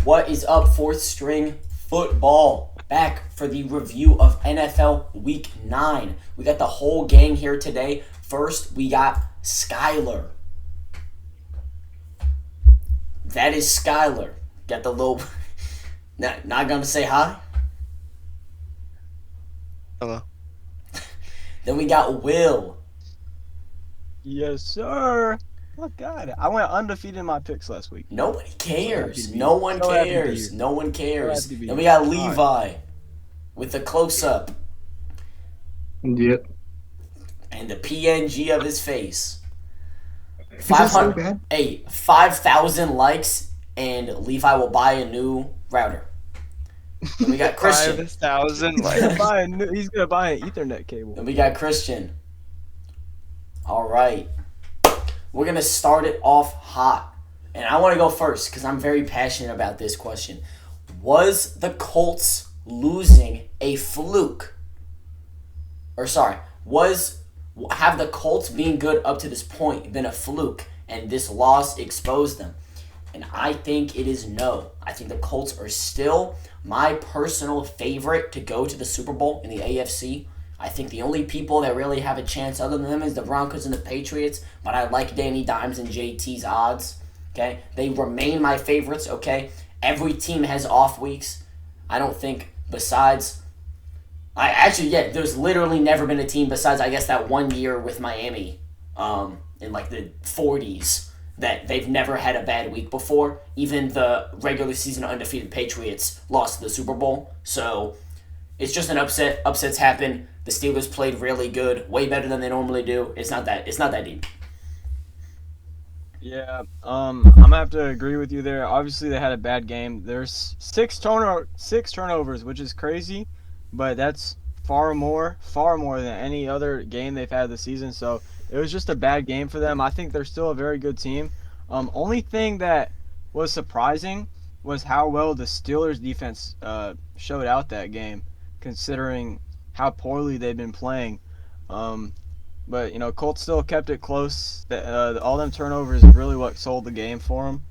What is up, fourth string football? Back for the review of NFL Week 9. We got the whole gang here today. First, we got Skylar. That is Skylar. Got the little. Not gonna say hi. Hello. Then we got Will. Yes, sir. Oh God, I went undefeated in my picks last week. Nobody So happy cares. to be No here. one So happy to be cares. here. No one cares. happy to be Then we here. got All right. Levi with the close up Yep. and the PNG of his face. Is that so 500. bad? Hey, 5,000 likes and Levi will buy a new router. Then we got Christian. 5,000 He's gonna likes. buy an Ethernet cable. Then we got Christian. All right. We're going to start it off hot. And I want to go first because I'm very passionate about this question. Was the Colts losing a fluke? Or sorry, have the Colts being good up to this point been a fluke and this loss exposed them? And I think it is no. I think the Colts are still my personal favorite to go to the Super Bowl in the AFC. I think the only people that really have a chance other than them is the Broncos and the Patriots, but I like Danny Dimes and JT's odds. Okay? They remain my favorites, okay? Every team has off weeks. I don't think besides there's literally never been a team besides I guess that 1 year with Miami in like the 40s that they've never had a bad week before. Even the regular season undefeated Patriots lost the Super Bowl. So it's just an upset. Upsets happen. The Steelers played really good, way better than they normally do. It's not that deep. Yeah, I'm gonna have to agree with you there. Obviously, they had a bad game. There's six turnovers, which is crazy, but that's far more than any other game they've had this season. So it was just a bad game for them. I think they're still a very good team. Only thing that was surprising was how well the Steelers defense showed out that game, considering how poorly they've been playing. But Colts still kept it close. All them turnovers is really what sold the game for them.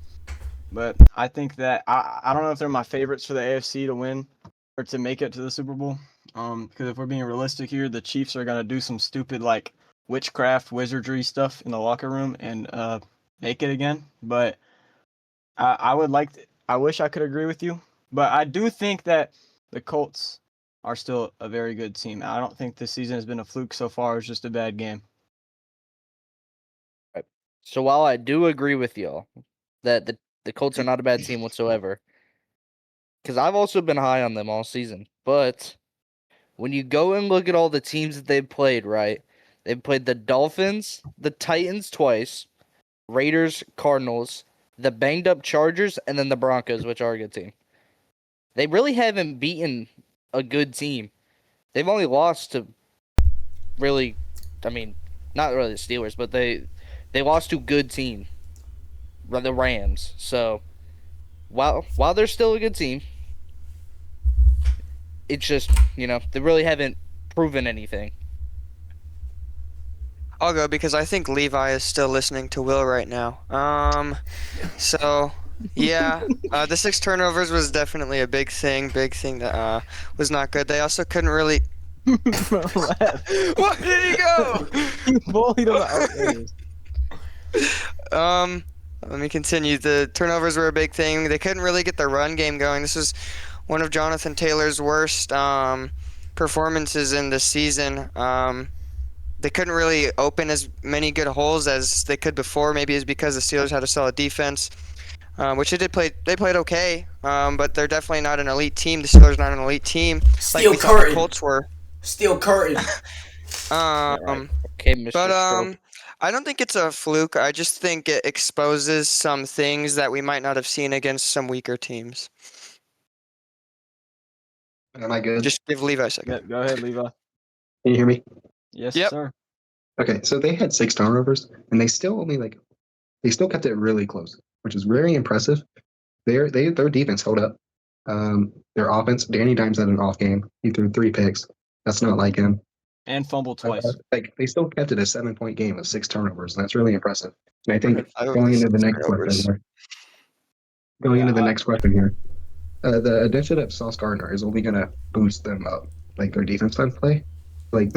But I think that I don't know if they're my favorites for the AFC to win or to make it to the Super Bowl. Because if we're being realistic here, the Chiefs are gonna do some stupid like witchcraft, wizardry stuff in the locker room and make it again. But I wish I could agree with you, but I do think that the Colts are still a very good team. I don't think this season has been a fluke so far. It's just a bad game. So while I do agree with y'all that the Colts are not a bad team whatsoever, because I've also been high on them all season, but when you go and look at all the teams that they've played, right? They've played the Dolphins, the Titans twice, Raiders, Cardinals, the banged up Chargers, and then the Broncos, which are a good team. They really haven't beaten a good team. They've only lost to really, not really the Steelers, but they lost to good team, the Rams. So while they're still a good team, it's just they really haven't proven anything. I'll go because I think Levi is still listening to Will right now. So yeah, the 6 turnovers was definitely a big thing that was not good. They also couldn't really. Where did he go? You bullied him out. Let me continue. The turnovers were a big thing. They couldn't really get the run game going. This was one of Jonathan Taylor's worst performances in the season. They couldn't really open as many good holes as they could before. Maybe it's because the Steelers had a solid defense, which they did play. They played okay, but they're definitely not an elite team. The Steelers are not an elite team like we thought the Colts were. Steel curtain. Okay, Mr. But Stroke. I don't think it's a fluke. I just think it exposes some things that we might not have seen against some weaker teams. Am I good? Just give Levi a second. Go ahead, Levi. Can you hear me? Yes, Yep. sir. Okay, so they had 6 turnovers, and they still kept it really close, which is very impressive. Their defense held up. Their offense, Danny Dimes had an off game. He threw 3 picks. That's not like him. And fumbled twice. They still kept it a 7-point game with 6 turnovers. And that's really impressive. And I think I don't going into the think next turnovers. question, Going Yeah, into the next question here. The addition of Sauce Gardner is only going to boost them up, like their defense time play. Like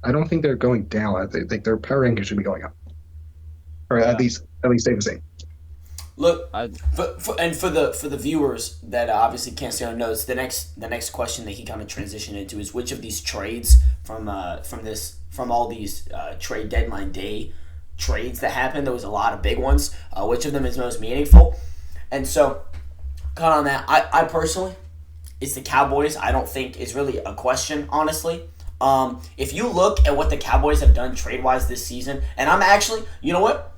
I don't think they're going down. I think their power ranking should be going up, or yeah. at least stay the same. Look, I for the viewers that obviously can't see on notes, the next question that he kind of transitioned into is which of these trades from all these trade deadline day trades that happened. There was a lot of big ones. Which of them is most meaningful? And so, kind of on that, I personally, it's the Cowboys. I don't think is really a question, honestly. If you look at what the Cowboys have done trade wise this season, and I'm actually, you know what?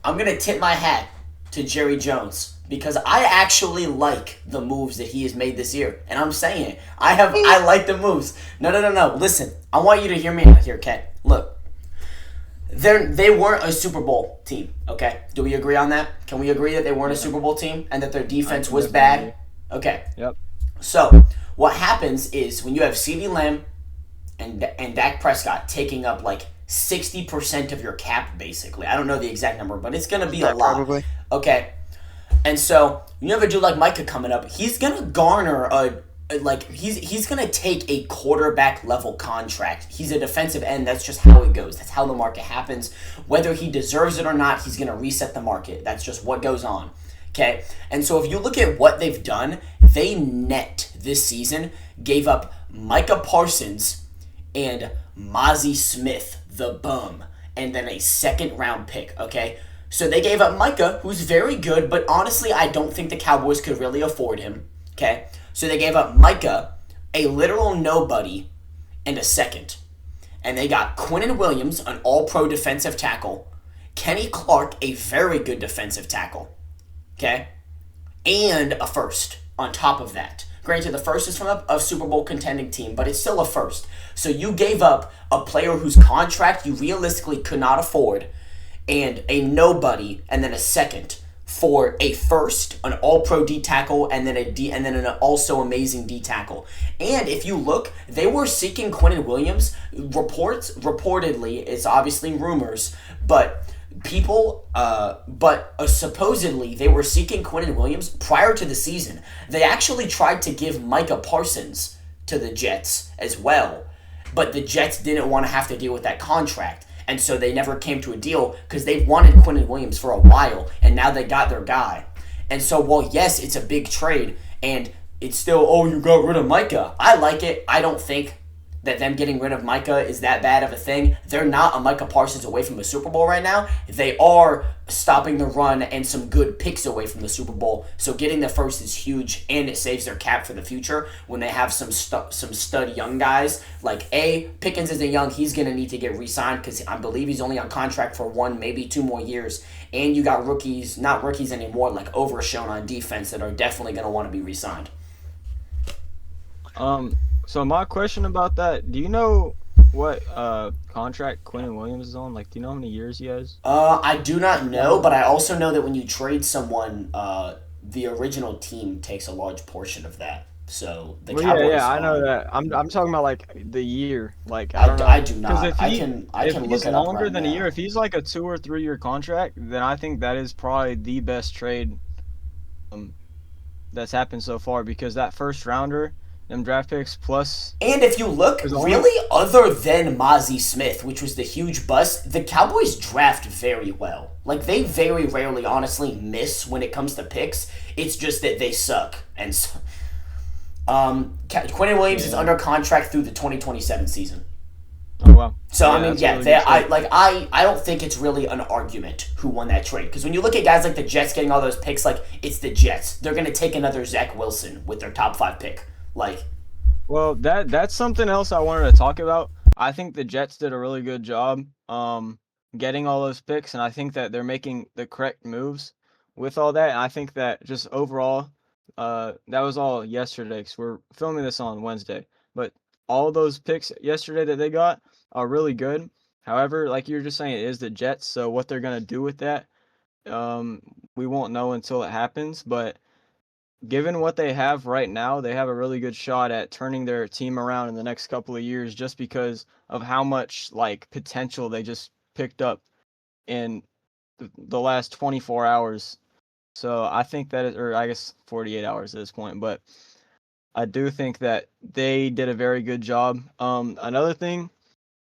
I'm gonna tip my hat to Jerry Jones because I actually like the moves that he has made this year, and I'm saying it. I like the moves. No. Listen, I want you to hear me out here, Kat. Look, they weren't a Super Bowl team. Okay, do we agree on that? Can we agree that they weren't a Super Bowl team and that their defense was bad? Okay. Yep. So what happens is when you have CeeDee Lamb and Dak Prescott taking up like 60% of your cap, basically. I don't know the exact number, but it's gonna be a lot. Probably. Okay, and so you have a dude like Micah coming up. He's gonna garner he's gonna take a quarterback level contract. He's a defensive end. That's just how it goes. That's how the market happens. Whether he deserves it or not, he's gonna reset the market. That's just what goes on. Okay, and so if you look at what they've done, they net this season gave up Micah Parsons and Mozzie Smith, the bum, and then a second round pick, okay? So they gave up Micah, who's very good, but honestly, I don't think the Cowboys could really afford him, okay? So they gave up Micah, a literal nobody, and a second. And they got Quinnen Williams, an all-pro defensive tackle, Kenny Clark, a very good defensive tackle, okay? And a first on top of that. Granted, the first is from a Super Bowl contending team, but it's still a first. So you gave up a player whose contract you realistically could not afford, and a nobody, and then a second for a first, an All-Pro D tackle, and then an also amazing D tackle. And if you look, they were seeking Quinnen Williams. Reportedly, it's obviously rumors, but supposedly they were seeking Quinnen Williams prior to the season. They actually tried to give Micah Parsons to the Jets as well, but the Jets didn't want to have to deal with that contract, and so they never came to a deal because they've wanted Quinnen Williams for a while, and now they got their guy. And so, while yes, it's a big trade, and it's still, you got rid of Micah. I like it. I don't think that them getting rid of Micah is that bad of a thing. They're not a Micah Parsons away from the Super Bowl right now. They are stopping the run and some good picks away from the Super Bowl. So getting the first is huge, and it saves their cap for the future when they have some stud young guys. Like Pickens isn't young. He's going to need to get re-signed because I believe he's only on contract for 1, maybe 2 more years. And you got rookies, not rookies anymore, like Overshown on defense that are definitely going to want to be re-signed. So my question about that, do you know what contract Quinnen Williams is on? Like, do you know how many years he has? I do not know, but I also know that when you trade someone, the original team takes a large portion of that. So the Cowboys. Yeah, I know that. I'm talking about like the year. Like I don't know. I do not. 'Cause if I he- can if look he's it up longer right than now. a year, if he's like a 2 or 3 year contract, then I think that is probably the best trade that's happened so far because that first rounder, them draft picks plus. And if you look, There's only- really, other than Mozzie Smith, which was the huge bust, the Cowboys draft very well. Like, they very rarely, honestly, miss when it comes to picks. It's just that they suck. And so, Quinnen Williams is under contract through the 2027 season. Oh wow. So, I mean, that's a yeah, really good trade. I don't think it's really an argument who won that trade. Because when you look at guys like the Jets getting all those picks, like, it's the Jets. They're going to take another Zach Wilson with their top 5 pick. Like, Well, that's something else I wanted to talk about. I think the Jets did a really good job getting all those picks, and I think that they're making the correct moves with all that. And I think that just overall, that was all yesterday because we're filming this on Wednesday. But all those picks yesterday that they got are really good. However, like you were just saying, it is the Jets, so what they're gonna do with that, we won't know until it happens. But given what they have right now, they have a really good shot at turning their team around in the next couple of years just because of how much like potential they just picked up in the last 24 hours. So I think that or I guess 48 hours at this point, but I do think that they did a very good job. Another thing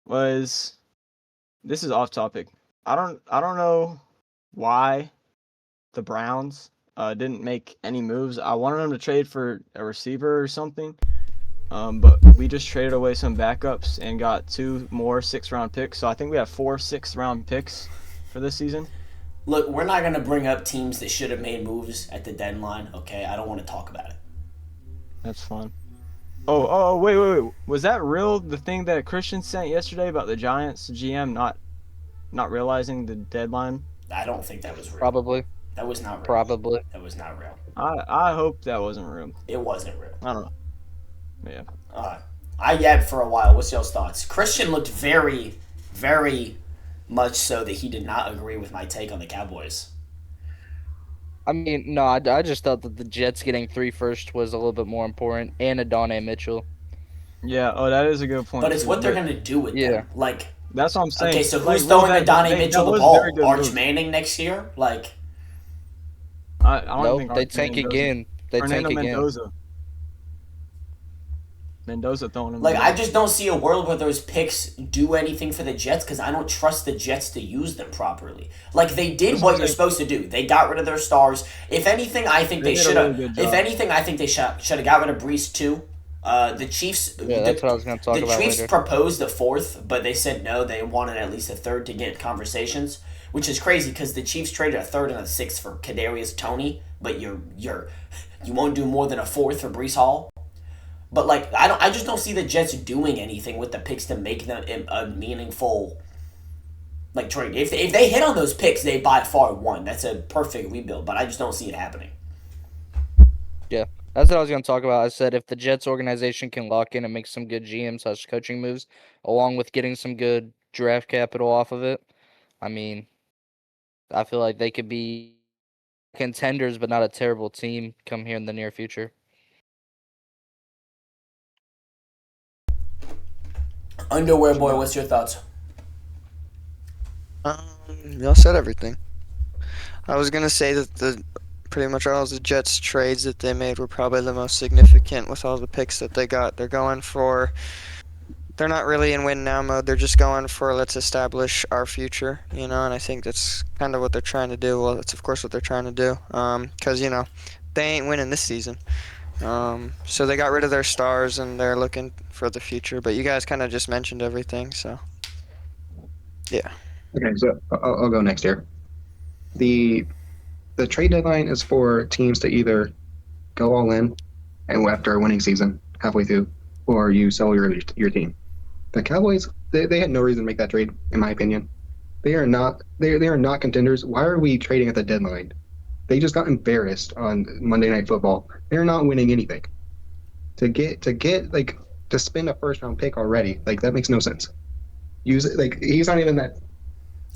was, this is off topic. I don't know why the Browns didn't make any moves. I wanted them to trade for a receiver or something. But we just traded away some backups and got 2 more 6th-round picks. So I think we have 4 6th-round picks for this season. Look, we're not going to bring up teams that should have made moves at the deadline, okay? I don't want to talk about it. That's fun. Oh, wait. Was that real? The thing that Christian sent yesterday about the Giants GM not realizing the deadline? I don't think that was real. Probably. That was not real. Probably. That was not real. I hope that wasn't real. It wasn't real. I don't know. Yeah. I yapped for a while. What's y'all's thoughts? Christian looked very, very much so that he did not agree with my take on the Cowboys. I mean, no, I just thought that the Jets getting 3 first was a little bit more important, and Adonai Mitchell. Yeah, that is a good point. But it's too, what they're going to do with them. Like, that's what I'm saying. okay, so Like, who's throwing Adonai that Mitchell the was ball? very good Arch move. Manning next year? Like, I don't Nope, think they Arch tank Manning again. They Fernando tank again. Mendoza throwing him. like I just don't see a world where those picks do anything for the Jets because I don't trust the Jets to use them properly. Like, they did what you're supposed to do. They got rid of their stars. If anything, I think they did a should have. really good If job. anything, I think they should have got rid of Brees too. The Chiefs. Yeah, that's what I was going to talk The about Chiefs later. proposed a 4th, but they said no. They wanted at least a 3rd to get conversations, which is crazy because the Chiefs traded a 3rd and a 6th for Kadarius Toney, but you won't do more than a 4th for Brees Hall. But like I just don't see the Jets doing anything with the picks to make them a meaningful like trade. If they hit on those picks, they by far won. That's a perfect rebuild, but I just don't see it happening. Yeah, that's what I was going to talk about. I said if the Jets organization can lock in and make some good GM/coaching moves, along with getting some good draft capital off of it, I mean, I feel like they could be contenders, but not a terrible team come here in the near future. Underwear boy, what's your thoughts? Y'all said everything. I was gonna say that pretty much all the Jets trades that they made were probably the most significant with all the picks that they got. They're not really in win now mode. They're just going for let's establish our future, and I think that's kind of what they're trying to do. Well, that's of course what they're trying to do, because they ain't winning this season. So they got rid of their stars and they're looking for the future. But you guys kind of just mentioned everything, so yeah. Okay, so I'll go next here. The trade deadline is for teams to either go all in and after a winning season halfway through, or you sell your team. The Cowboys, they had no reason to make that trade, in my opinion. They are not contenders. Why are we trading at the deadline? They just got embarrassed on Monday Night Football. They're not winning anything. To spend a 1st-round pick already, like, that makes no sense. Use it, like, he's not even that.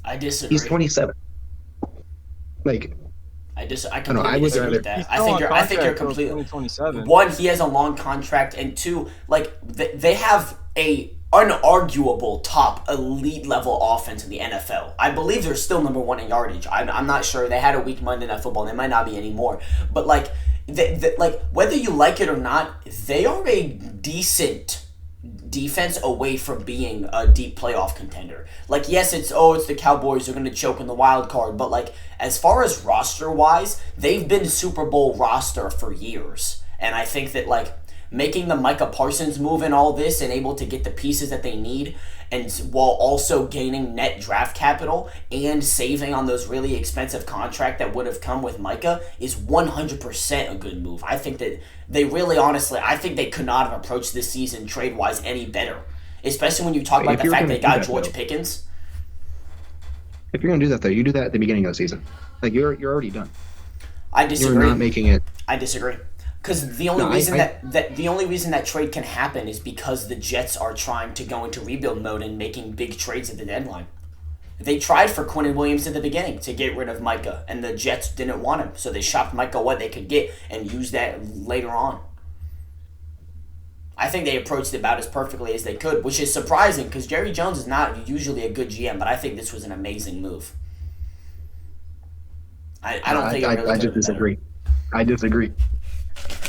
I disagree. He's 27. Like, I I completely would disagree rather- with that. He's I still think on you're contract till completely 2027. One, he has a long contract, and 2, like they have a unarguable top elite level offense in the NFL. I believe they're still number 1 in yardage. I'm not sure. They had a weak Monday Night Football. They might not be anymore. But like, like whether you like it or not, they are a decent defense away from being a deep playoff contender. Like, yes, it's the Cowboys, they're going to choke in the wild card, but like as far as roster wise, they've been Super Bowl roster for years. And I think that like making the Micah Parsons move in all this and able to get the pieces that they need, and while also gaining net draft capital and saving on those really expensive contract that would have come with Micah, is 100% a good move. I think that they really, honestly, I think they could not have approached this season trade-wise any better. Especially when you talk about If the you were fact gonna they do got that, George though. Pickens. If you're gonna do that though, you do that at the beginning of the season. Like, you're already done. I You're disagree. not making it. I disagree. Because the only No, reason the only reason that trade can happen is because the Jets are trying to go into rebuild mode and making big trades at the deadline. They tried for Quinnen Williams at the beginning to get rid of Micah, and the Jets didn't want him, so they shopped Micah what they could get and used that later on. I think they approached it about as perfectly as they could, which is surprising because Jerry Jones is not usually a good GM, but I think this was an amazing move. I don't think it really I could have just been better. disagree. I disagree.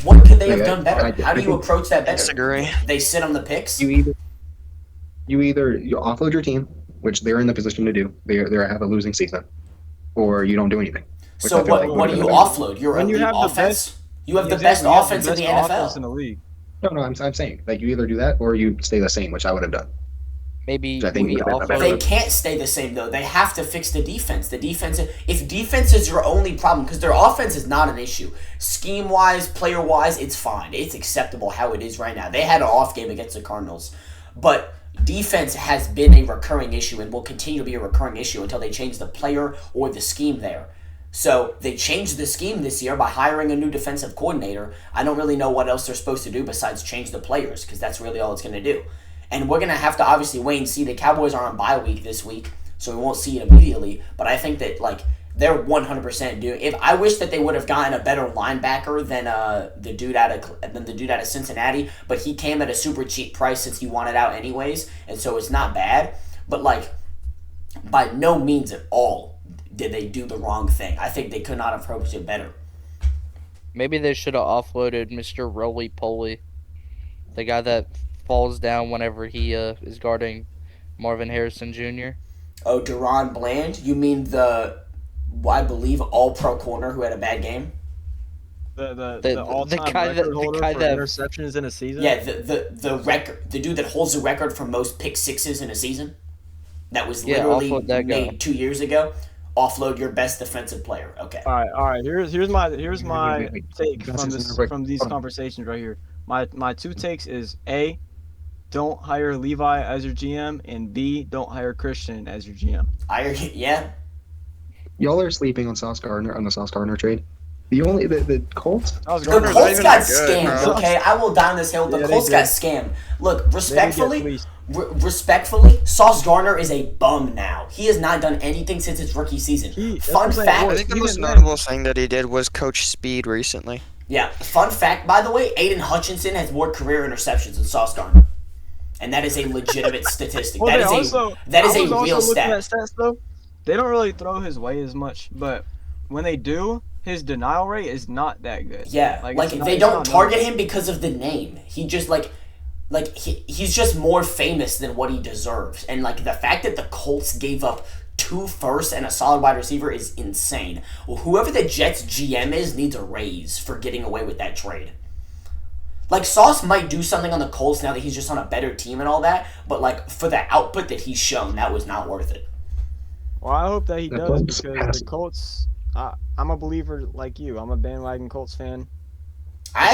What could they have Like, done better? How do you think approach that better? Disagree. They sit on the picks? you either you offload your team, which they're in the position to do. They have a losing season, or you don't do anything. Which So I feel like what would do have you been the best. offload? Your When you elite have the offense? You have the best Exactly, you have offense in the best offense in NFL. the league. No, I'm saying like you either do that or you stay the same, which I would have done. Maybe I think maybe would have been a better They offload. move. can't stay the same though. They have to fix the defense. If defense is your only problem, because their offense is not an issue. Scheme wise, player wise, it's fine. It's acceptable how it is right now. They had an off game against the Cardinals, but defense has been a recurring issue and will continue to be a recurring issue until they change the player or the scheme there. So they changed the scheme this year by hiring a new defensive coordinator. I don't really know what else they're supposed to do besides change the players, because that's really all it's going to do. And we're going to have to obviously wait and see. The Cowboys are on bye week this week, so we won't see it immediately. But I think that they're 100% doing. If I wish that they would have gotten a better linebacker than the dude out of Cincinnati, but he came at a super cheap price since he wanted out anyways, and so it's not bad. But by no means at all did they do the wrong thing. I think they could not have approached it better. Maybe they should have offloaded Mr. Roly Poly, the guy that falls down whenever he is guarding Marvin Harrison Jr. Oh, Deron Bland? You mean I believe, all-pro corner who had a bad game? The all-time guy record that- the holder guy for that- interceptions in a season. Yeah, the record, the dude that holds the record for most pick sixes in a season. That was Yeah, literally offload that guy. made 2 years ago. Offload your best defensive player. Okay. All right. Here's my Wait. take That's from just this another- from these hold on. conversations right here. My two takes is A, don't hire Levi as your GM, and B, don't hire Christian as your GM. Yeah. Y'all are sleeping on Sauce Gardner on the Sauce Gardner trade. The Colts. I was The going Gardner's to not Colts even got that good, scammed, bro. okay? I will die on this hill. The Yeah, they Colts did. got scammed. Look, respectfully, fleeced. respectfully, Sauce Gardner is a bum now. He has not done anything since his rookie season. That's Fun what I'm saying. fact, I think the Even most then- notable thing that he did was coach speed recently. yeah, fun fact, by the way, Aiden Hutchinson has more career interceptions than Sauce Gardner. And that is a legitimate statistic. Well, that they is also, that is I a was also real looking stat. at stats though. They don't really throw his way as much, but when they do, his denial rate is not that good. Yeah, it's not- they it's don't not target notable. him because of the name. He just he's just more famous than what he deserves. And the fact that the Colts gave up 2 firsts and a solid wide receiver is insane. Well, whoever the Jets GM is needs a raise for getting away with that trade. Sauce might do something on the Colts now that he's just on a better team and all that, but for the output that he's shown, that was not worth it. Well, I hope that he The does Colts because pass- the Colts. I'm a believer like you. I'm a bandwagon Colts fan. I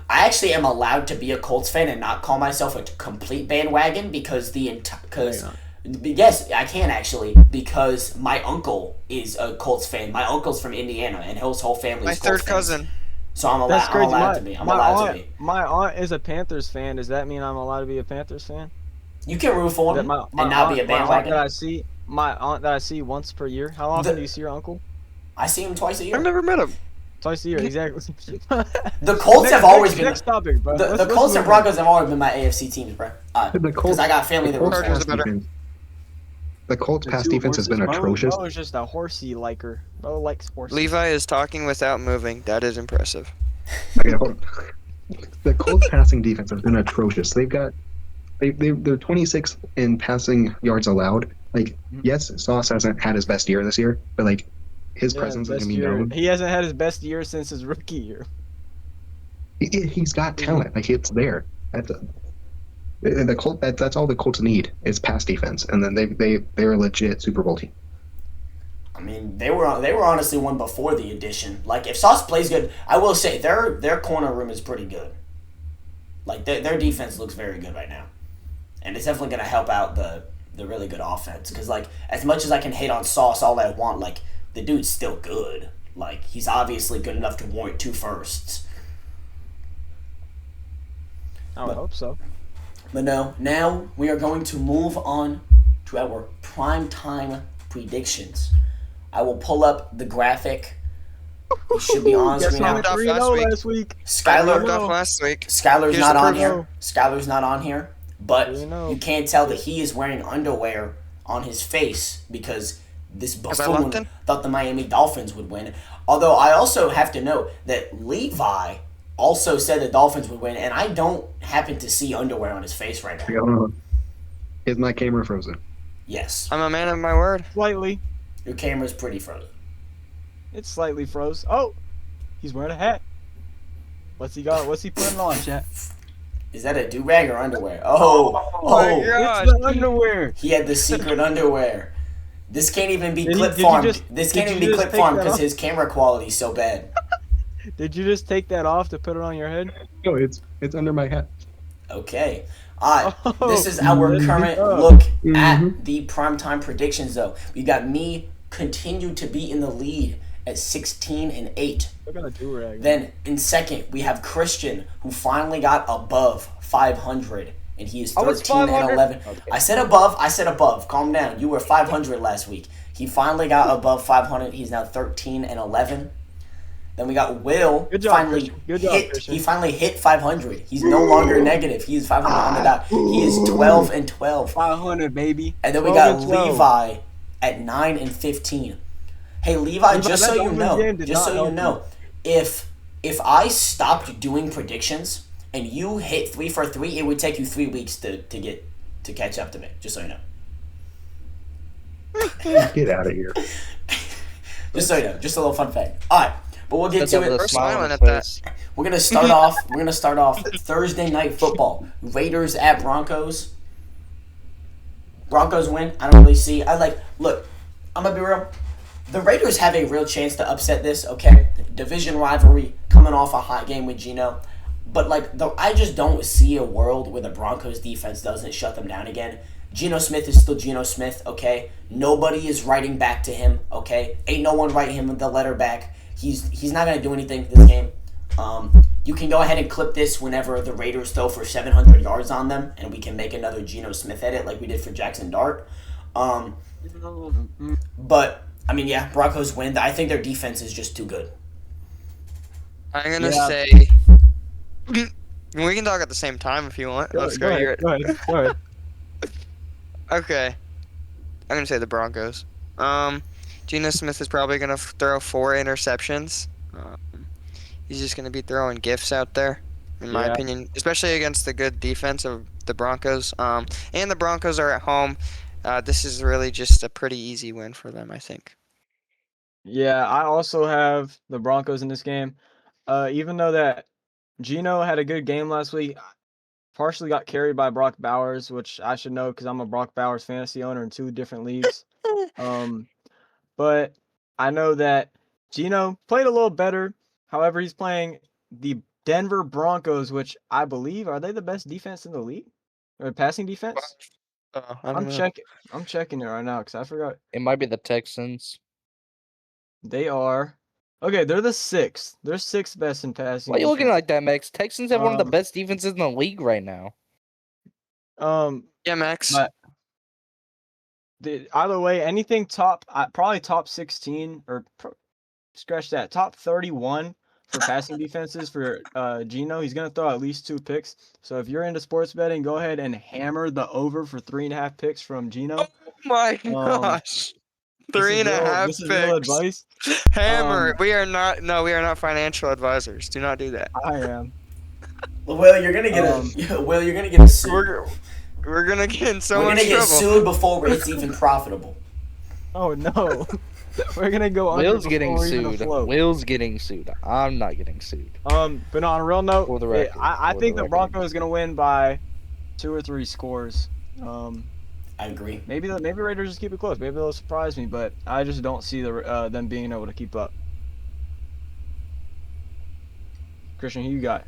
actually am allowed to be a Colts fan and not call myself a complete bandwagon because yes, I can actually, because my uncle is a Colts fan. My uncle's from Indiana and his whole family My is Colts third fans. cousin. So I'm That's crazy. allowed to be. I'm allowed to be. My aunt is a Panthers fan. Does that mean I'm allowed to be a Panthers fan? You can root for That him my and not be a aunt bandwagon. my aunt that I see once per year. How often do you see your uncle? I see him twice a year. I've never met him. Twice a year, exactly. The Colts have always been. Next topic, bro. The Let's Colts move and on. Broncos have always been my AFC teams, bro. The Because Colts. I got family that The roots Colts for Chargers them. are better. defense. The Colts The pass two defense has been horses, atrocious. Bro is just a horsey liker. Bro likes horses. Levi is talking without moving. That is impressive. Okay, hold on. The Colts passing defense has been atrocious. They're 26th in passing yards allowed. Yes, Sauce hasn't had his best year this year, but his Yeah, presence is best gonna be year. known. He hasn't had his best year since his rookie year. He's got talent. It's there. The Colts. That's all the Colts need is pass defense, and then they're a legit Super Bowl team. I mean, they were honestly one before the addition. If Sauce plays good, I will say their corner room is pretty good. Their defense looks very good right now, and it's definitely going to help out the really good offense. Because as much as I can hate on Sauce all I want, the dude's still good. He's obviously good enough to warrant 2 firsts. I would hope so. But no, now we are going to move on to our primetime predictions. I will pull up the graphic. It should be on Guess screen how now. much Off 3-0 last week. last week? Skylar, Moved off last week. Skylar's Here's not the on proof. here. Skylar's not on here. But You know. you can't tell that he is wearing underwear on his face because this 'Cause I left buffoon him? thought the Miami Dolphins would win. Although I also have to note that Levi also said the Dolphins would win, and I don't happen to see underwear on his face right now. I don't know. Is my camera frozen? Yes, I'm a man of my word. Slightly. your camera's pretty frozen. It's slightly froze. Oh, he's wearing a hat. What's he got? What's he putting on, chat? Is that a do-rag or underwear? Oh, my oh, God. It's the underwear. he had the secret underwear. This can't even be Did he- clip did you farmed. just- This did can't you even be just clip take farmed that because off? his camera quality is so bad. Did you just take that off to put it on your head? No, it's under my hat. Okay. All right. Oh, This is our that's current up. look Mhm. at the primetime predictions, though. We got me continue to be in the lead at 16-8. Look at the do-rag. Then in second, we have Christian, who finally got above 500, and he is I was 13-11. 500. Okay. I said above. I said above. Calm down. You were 500 last week. He finally got above 500. He's now 13-11. Then we got Will. Good job, finally Christian. Good job, hit. Christian. He finally hit 500. He's no longer negative. He is 500 on the dot. He is 12-12. 500, baby. And then we 12 got and 12. Levi at 9-15. Hey Levi, just that so you Dolphins know, game did not help you. if I stopped doing predictions and you hit 3 for 3, it would take you 3 weeks to catch up to me. Just so you know. Get out of here. Just so you know. Just a little fun fact. All right, but we'll get That's to over it. the We're smile on smiling his at that. face. We're gonna start off. We're gonna start off Thursday night football. Raiders at Broncos. Broncos win. I don't really see. Look. I'm gonna be real. The Raiders have a real chance to upset this. Okay, division rivalry, coming off a hot game with Geno, but I just don't see a world where the Broncos defense doesn't shut them down again. Geno Smith is still Geno Smith. Okay, nobody is writing back to him. Okay, ain't no one writing him the letter back. He's not gonna do anything this game. You can go ahead and clip this whenever the Raiders throw for 700 yards on them, and we can make another Geno Smith edit like we did for Jackson Dart. But I mean, yeah, Broncos win. I think their defense is just too good. I'm gonna Yeah. say. We can talk at the same time if you want. Let's go. ahead. Go ahead. Okay. I'm gonna say the Broncos. Geno Smith is probably gonna throw 4 interceptions. He's just gonna be throwing gifts out there, in my Yeah. opinion, especially against the good defense of the Broncos. And the Broncos are at home. This is really just a pretty easy win for them, I think. Yeah, I also have the Broncos in this game. Even though that Geno had a good game last week, partially got carried by Brock Bowers, which I should know because I'm a Brock Bowers fantasy owner in 2 different leagues. But I know that Geno played a little better. However, he's playing the Denver Broncos, which I believe are they the best defense in the league or passing defense? I don't I'm know. checking. I'm checking it right now because I forgot. It might be the Texans. They are. Okay, they're the 6th. They're 6th best in passing. Why are you looking defense. like that, Max? Texans have one of the Um, best defenses in the league right now. Yeah, Max. But either way, anything probably top 16 or scratch that, top 31 for passing defenses for Geno. He's gonna throw at least 2 picks. So if you're into sports betting, go ahead and hammer the over for 3.5 picks from Geno. Oh my gosh. This is 3.5 This is real picks. advice. Hammer. We are not financial advisors. Do not do that. I am. Will, you're gonna get Will, you're gonna get a suit. We're gonna get in so We're much gonna get trouble. sued before it's even profitable. Oh no. We're gonna go under Will's before getting we're even sued. afloat. Will's getting sued. I'm not getting sued. But on a real note, For the record, I for think the the record. Broncos is gonna win by 2 or 3 scores. I agree. Maybe Raiders just keep it close. Maybe they'll surprise me, but I just don't see them being able to keep up. Christian, who you got?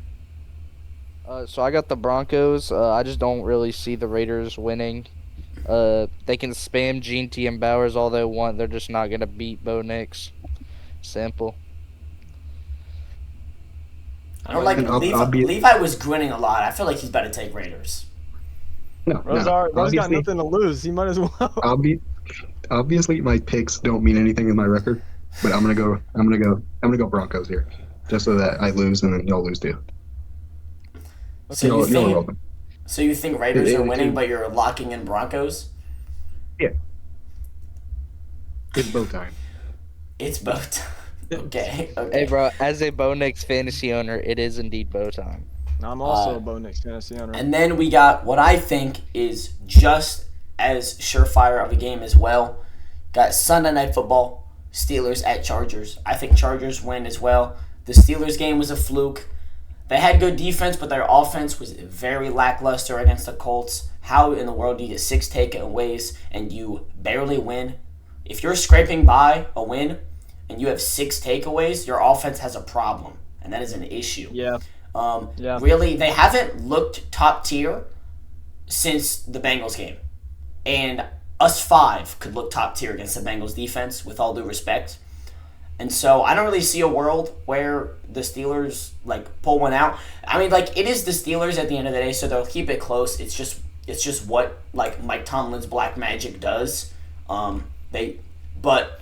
So I got the Broncos. I just don't really see the Raiders winning. They can spam Gene T and Bowers all they want. They're just not gonna beat Bo Nix. Simple. I don't like Levi was grinning a lot. I feel like he's about to take Raiders. No, Rose got nothing to lose. He might as well. Obviously, my picks don't mean anything in my record, but I'm gonna go Broncos here, just so that I lose and then y'all lose too. So Y'all are welcome. So you think Raiders Yeah, are winning, too. but you're locking in Broncos? Yeah. It's bow time. It's both. Okay. Hey, bro, as a Bo Nix fantasy owner, it is indeed bow time. I'm also a Bo Nix fantasy owner. And then we got what I think is just as surefire of a game as well. Got Sunday Night Football, Steelers at Chargers. I think Chargers win as well. The Steelers game was a fluke. They had good defense, but their offense was very lackluster against the Colts. How in the world do you get 6 takeaways and you barely win? If you're scraping by a win and you have 6 takeaways, your offense has a problem, and that is an issue. Yeah. Really, they haven't looked top tier since the Bengals game. And us 5 could look top tier against the Bengals defense, with all due respect. And so I don't really see a world where the Steelers pull one out. I mean, it is the Steelers at the end of the day, so they'll keep it close. It's just what Mike Tomlin's black magic does. But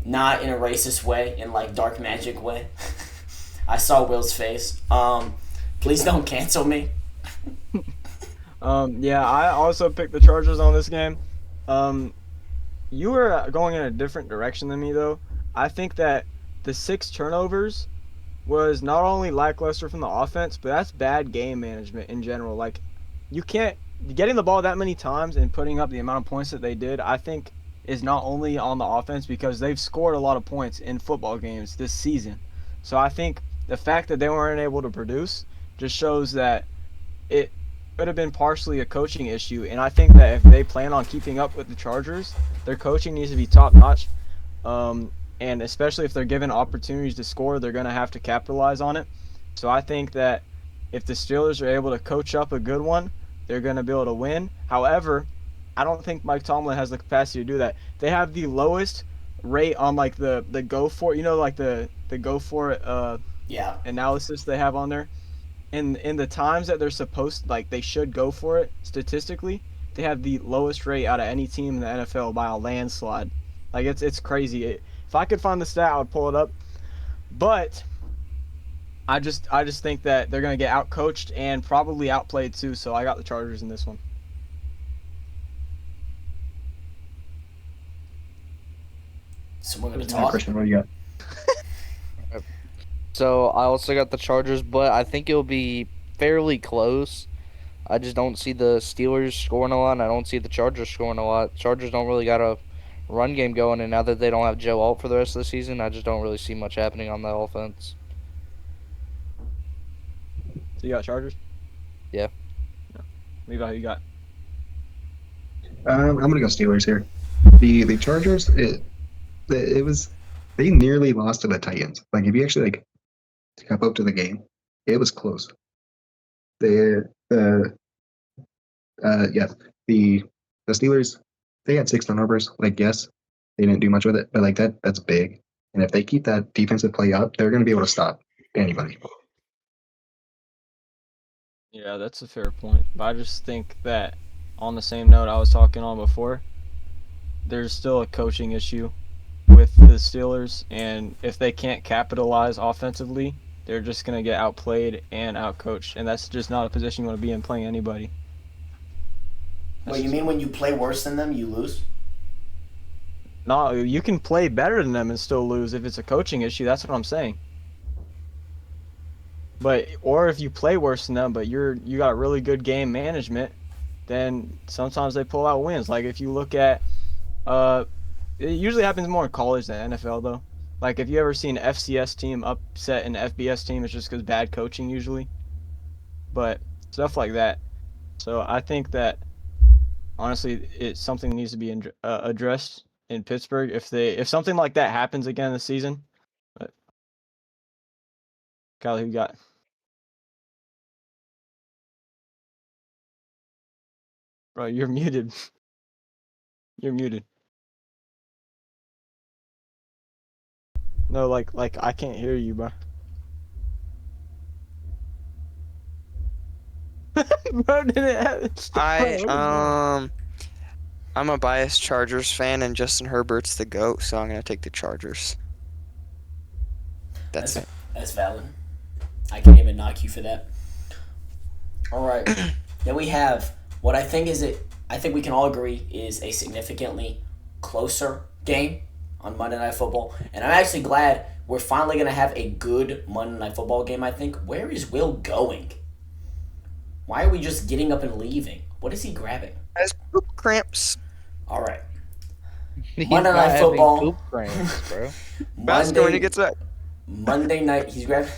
not in a racist way, in dark magic way. I saw Will's face. Please don't cancel me. Yeah, I also picked the Chargers on this game. You were going in a different direction than me, though. I think that the 6 turnovers was not only lackluster from the offense, but that's bad game management in general. You can't getting the ball that many times and putting up the amount of points that they did, I think, is not only on the offense, because they've scored a lot of points in football games this season. So I think the fact that they weren't able to produce just shows that it could have been partially a coaching issue. And I think that if they plan on keeping up with the Chargers, their coaching needs to be top notch. And especially if they're given opportunities to score, they're going to have to capitalize on it. So I think that if the Steelers are able to coach up a good one, they're going to be able to win. However, I don't think Mike Tomlin has the capacity to do that. They have the lowest rate on the go for it, the go for it analysis they have on there. In the times that they're supposed they should go for it statistically, they have the lowest rate out of any team in the NFL by a landslide. It's crazy. If I could find the stat, I would pull it up. But I just think that they're going to get outcoached and probably outplayed too, so I got the Chargers in this one. So we're going to talk. Christian, what do you got? So I also got the Chargers, but I think it'll be fairly close. I just don't see the Steelers scoring a lot, and I don't see the Chargers scoring a lot. Chargers don't really got a run game going, and now that they don't have Joe Alt for the rest of the season, I just don't really see much happening on that offense. So you got Chargers? Yeah. Levi, who you got? I'm gonna go Steelers here. The Chargers, it was, they nearly lost to the Titans. If you actually step up to the game, it was close. The Steelers, they had 6 turnovers. Yes, they didn't do much with it, but that's big. And if they keep that defensive play up, they're going to be able to stop anybody. Yeah, that's a fair point. But I just think that on the same note I was talking on before, there's still a coaching issue with the Steelers, and if they can't capitalize offensively, they're just going to get outplayed and outcoached, and that's just not a position you want to be in playing anybody. Well, you mean when you play worse than them, you lose? No, you can play better than them and still lose if it's a coaching issue. That's what I'm saying. Or if you play worse than them, but you got really good game management, then sometimes they pull out wins. If you look at, it usually happens more in college than NFL though. If you ever seen an FCS team upset an FBS team, it's just because bad coaching usually. But stuff like that. So I think that honestly, it's something that needs to be addressed in Pittsburgh if something like that happens again this season. But Kyle, who you got? Bro, you're muted. You're muted. No, I can't hear you, bro. Bro, did it happen? I'm a biased Chargers fan, and Justin Herbert's the GOAT, so I'm gonna take the Chargers. That's it. That's valid. I can't even knock you for that. All right. Then we have what I think we can all agree is a significantly closer game. on Monday Night Football, and I'm actually glad we're finally gonna have a good Monday Night Football game. I think. Where is Will going? Why are we just getting up and leaving? What is he grabbing? Has poop cramps. All right. He's Monday not Night having Football. poop cramps, bro. Basco when he gets back. Monday night. He's grabbing.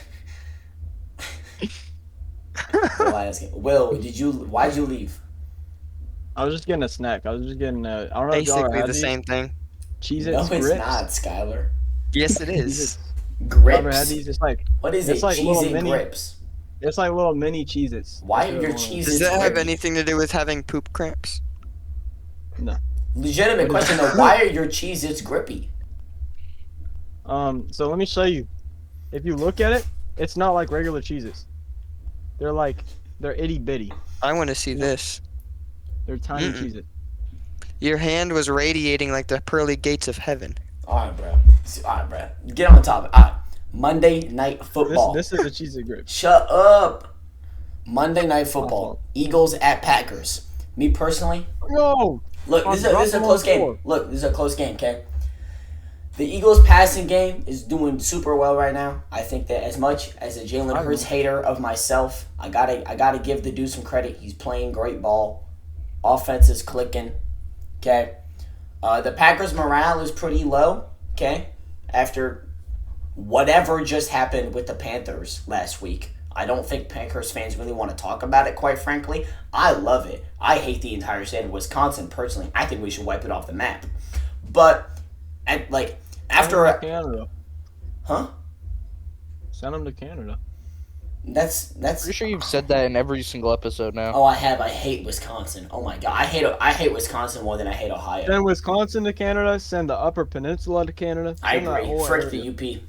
Will, I ask him, Will, why'd you leave? I was just getting a snack. I was just getting I don't know if y'all Basically had the these. same thing. Cheez-Its No, it's grips. not, Skylar. Yes, it is. Y'all ever had Grips. these? It's like What is it's it? like little Cheez-It mini- grips. it's like little mini Cheez-Its. Why That's are what your I wanted. Cheez-Its Does that have grippy? anything to do with having poop cramps? Legitimate question though. Why are your Cheez-Its grippy? So let me show you. If you look at it, it's not like regular Cheez-Its. They're itty bitty. I want to see this. They're tiny Mm-mm. Cheez-Its. Your hand was radiating like the pearly gates of heaven. Alright, bro. Alright, bro. Get on the topic. Alright. Monday Night Football. This is a Cheez-It grip. Shut up. Monday Night Football. Awful. Eagles at Packers. Me personally, No. look, this is a Drop them close on game. floor. Look, this is a close game, okay? The Eagles passing game is doing super well right now. I think that as much as a Jalen I Hurts know. hater of myself, I gotta give the dude some credit. He's playing great ball. Offense is clicking. Okay. The Packers' morale is pretty low. Okay. After whatever just happened with the Panthers last week. I don't think Packers fans really want to talk about it, quite frankly. I love it. I hate the entire state of Wisconsin, personally. I think we should wipe it off the map. But, after... Send them to Canada. Huh? Send them to Canada. That's... Pretty sure you've said that in every single episode now. Oh, I have. I hate Wisconsin. Oh, my God. I hate Wisconsin more than I hate Ohio. Send Wisconsin to Canada. Send the Upper Peninsula to Canada. I Send that agree. whole Frick area. the UP.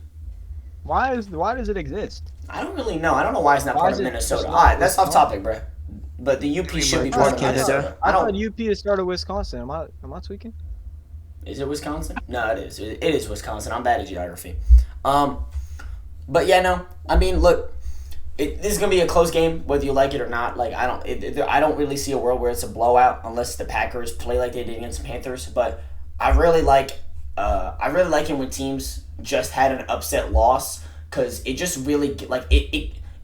Why does it exist? I don't really know. I don't know why it's not Why part is of it Minnesota. just All right, not that's off Wisconsin? topic, bruh. But the UP should be merged part with of Canada. Minnesota. I I thought don't... UP is started Wisconsin. Am I tweaking? Is it Wisconsin? No, it is. It is Wisconsin. I'm bad at geography. But yeah, no. I mean, look, this is gonna be a close game, whether you like it or not. Like, I don't really see a world where it's a blowout unless the Packers play like they did against the Panthers. But I really like it when teams just had an upset loss because it just really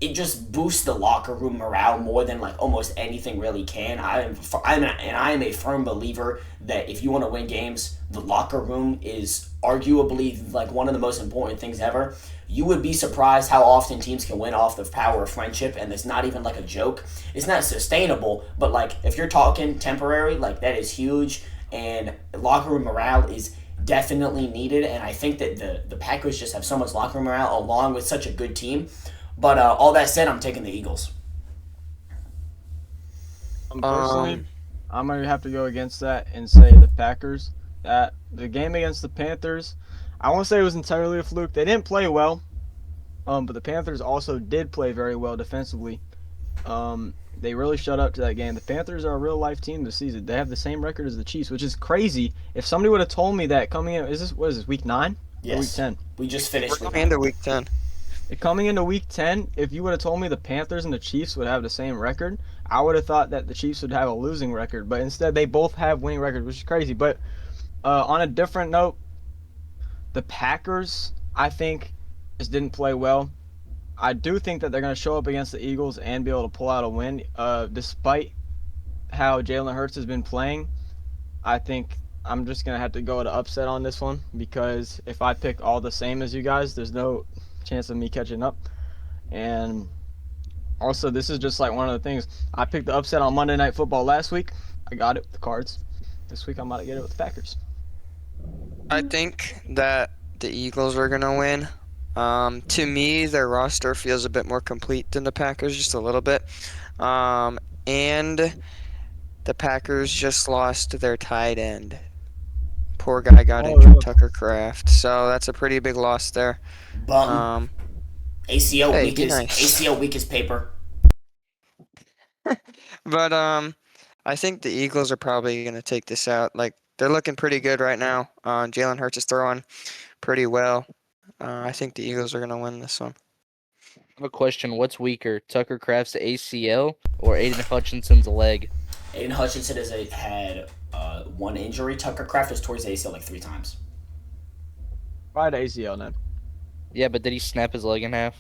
it just boosts the locker room morale more than like almost anything really can. I am a firm believer that if you want to win games, the locker room is arguably like one of the most important things ever. You would be surprised how often teams can win off the power of friendship, and it's not even like a joke. It's not sustainable, but like if you're talking temporary, like that is huge, and locker room morale is definitely needed. And I think that the Packers just have so much locker room morale along with such a good team. But all that said, I'm taking the Eagles. Personally, I'm gonna have to go against that and say the Packers. That the game against the Panthers, I won't say it was entirely a fluke. They didn't play well, but the Panthers also did play very well defensively. They really shut up to that game. The Panthers are a real life team this season. They have the same record as the Chiefs, which is crazy. If somebody would have told me that coming in, what is this, week 9? Yes. Or week 10? We just finished. We're into week 10. Coming into week 10, if you would have told me the Panthers and the Chiefs would have the same record, I would have thought that the Chiefs would have a losing record. But instead, they both have winning records, which is crazy. But on a different note, the Packers, I think, just didn't play well. I do think that they're going to show up against the Eagles and be able to pull out a win. Despite how Jalen Hurts has been playing, I think I'm just going to have to go with an upset on this one because if I pick all the same as you guys, there's no chance of me catching up. And also, this is just like one of the things. I picked the upset on Monday Night Football last week. I got it with the Cards. This week, I'm about to get it with the Packers. I think that the Eagles are going to win. To me, their roster feels a bit more complete than the Packers, just a little bit. And the Packers just lost their tight end. Poor guy got injured, yeah. Tucker Kraft. So that's a pretty big loss there. Bum. ACL hey, weak be as nice. ACL weak as paper. But I think the Eagles are probably going to take this out. Like, they're looking pretty good right now. Jalen Hurts is throwing pretty well. I think the Eagles are going to win this one. I have a question. What's weaker, Tucker Kraft's ACL or Aiden Hutchinson's leg? Aiden Hutchinson had one injury. Tucker Kraft has tore his ACL like 3 times. Probably the ACL then. Yeah, but did he snap his leg in half?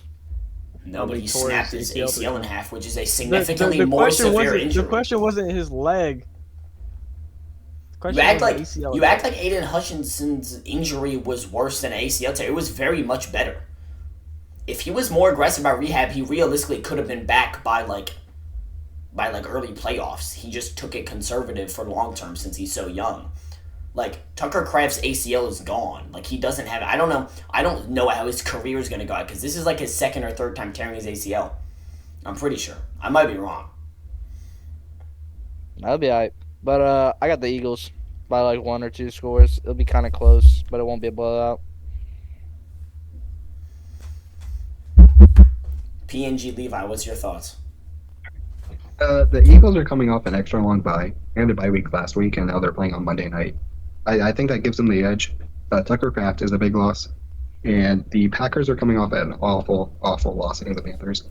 No, but Nobody he tore snapped his his ACL ACL in three half, which is a The significantly more question severe wasn't injury. the question wasn't his leg. The You question act was like the ACL. you act like Aiden Hutchinson's injury was worse than an ACL tear. It was very much better. If he was more aggressive about rehab, he realistically could have been back by early playoffs. He just took it conservative for long term since he's so young. Like Tucker Kraft's ACL is gone. Like he doesn't have. I don't know. I don't know how his career is going to go because this is like his second or third time tearing his ACL. I'm pretty sure. I might be wrong. That'll be alright. But I got the Eagles by like 1 or 2 scores. It'll be kind of close, but it won't be a blowout. PNG Levi, what's your thoughts? The Eagles are coming off an extra long bye and a bye week last week, and now they're playing on Monday night. I think that gives them the edge. Tucker Kraft is a big loss, and the Packers are coming off an awful, awful loss against the Panthers.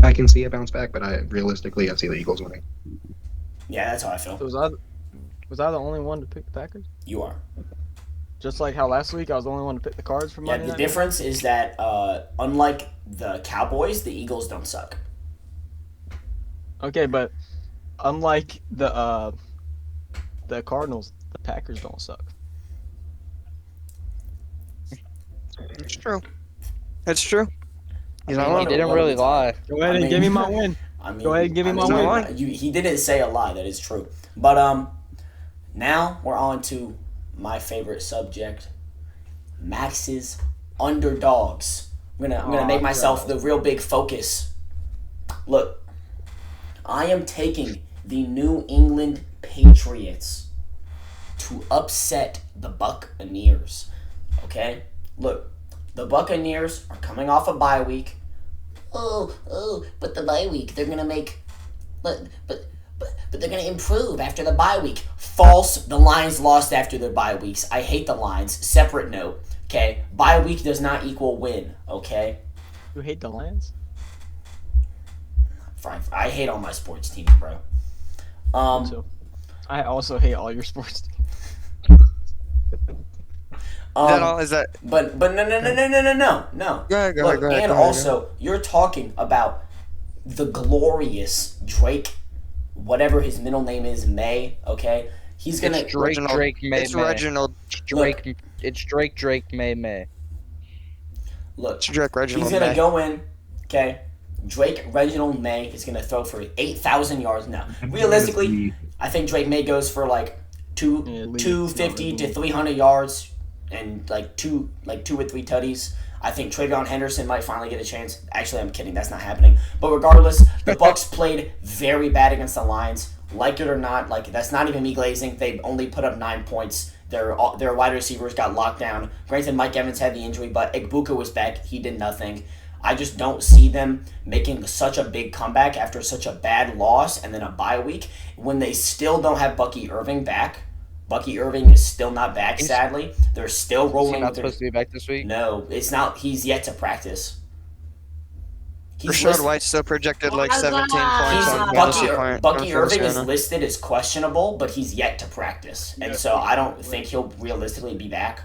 I can see a bounce back, but realistically, I see the Eagles winning. Yeah, that's how I feel. Was I the only one to pick the Packers? You are. Just like how last week I was the only one to pick the Cards for Yeah, Monday the night? difference is that unlike the Cowboys, the Eagles don't suck. Okay, but unlike the Cardinals, the Packers don't suck. It's true. It's true. He's I not mean, lying. He didn't what are we really lie. Go ahead I and mean- give me my win. I mean, Go ahead and give me my win. He didn't say a lie. That is true. But now we're on to my favorite subject, Max's underdogs. I'm gonna make myself the real big focus. Look, I am taking the New England Patriots to upset the Buccaneers. Okay? Look, the Buccaneers are coming off a bye week. But the bye week, they're gonna make, but they're gonna improve after the bye week. False. The Lions lost after their bye weeks. I hate the Lions. Separate note. Okay, bye week does not equal win. Okay, You hate the Lions? fine. I hate all my sports teams, bro. Me too. I also hate all your sports teams. Is that all? Is that? But no. Go ahead, go Look, ahead, go ahead, and go ahead. also, you're talking about the glorious Drake, whatever his middle name is, May. Okay, he's gonna. It's Drake, Reginald. Drake, May, It's May. Reginald. Drake, it's Drake, Drake, May, May. Look, It's Drake Reginald. he's gonna May. go in. Okay, Drake Reginald May is gonna throw for 8,000 yards. Now, realistically, I think Drake May goes for like Yeah, leave. 250 No, to 300 yards and like two or three tutties. I think Travion Henderson might finally get a chance. Actually, I'm kidding. That's not happening. But regardless, the Bucks played very bad against the Lions. Like it or not, like that's not even me glazing. They only put up 9 points. Their wide receivers got locked down. Granted, Mike Evans had the injury, but Igbuka was back. He did nothing. I just don't see them making such a big comeback after such a bad loss and then a bye week when they still don't have Bucky Irving back. Bucky Irving is still not back, sadly. They're still Is he rolling not with their... supposed to be back this week? No, it's not. He's yet to practice. Rashad White's still projected like 17 points on Bucky, fantasy point. Bucky on Irving is Fantasy. listed as questionable, but he's yet to practice. And so I don't think he'll realistically be back.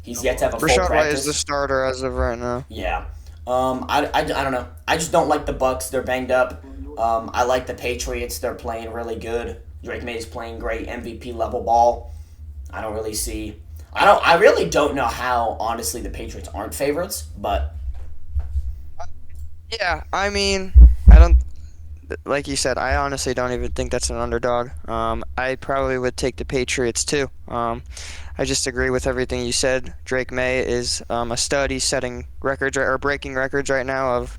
He's yet to have a full Rashad White practice. is the starter as of right now. Yeah. I don't know. I just don't like the Bucks. They're banged up. I like the Patriots. They're playing really good. Drake May's playing great MVP level ball. I don't really see. I really don't know how honestly the Patriots aren't favorites, but Yeah, I mean, I don't. Like you said, I honestly don't even think that's an underdog. I probably would take the Patriots too. I just agree with everything you said. Drake May is a stud. He's setting records or breaking records right now of